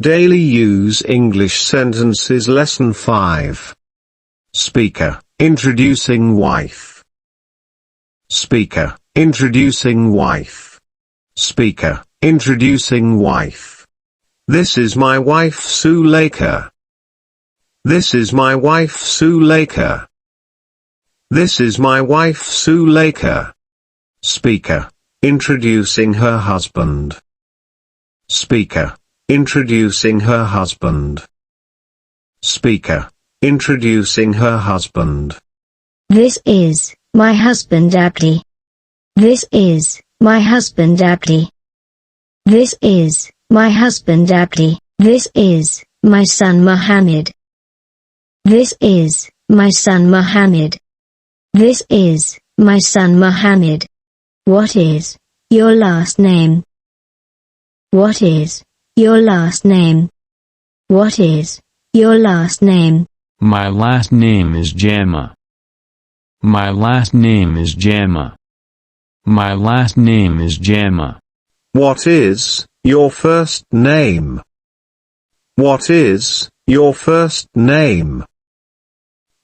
Daily Use English Sentences Lesson 5. Speaker, introducing wife. Speaker, introducing wife. Speaker, introducing wife. This is my wife Suleika. This is my wife Suleika. This is my wife Suleika. Speaker, introducing her husband. Speaker, introducing her husband. Speaker, introducing her husband. This is my husband Abdi. This is my husband Abdi. This is my husband Abdi. This is my son Mohammed. This is my son Mohammed. This is my son Mohammed. What is your last name? What is your last name? What is your last name? My last name is Jama. My last name is Jama. My last name is Jama. What is your first name? What is your first name?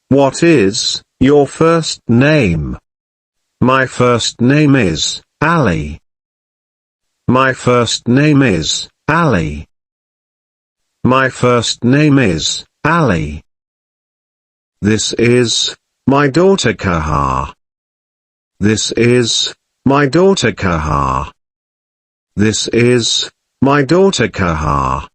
What is your first name? My first name is Ali. My first name is Ali. My first name is Ali. This is my daughter Kahar. This is my daughter Kahar. This is my daughter Kahar.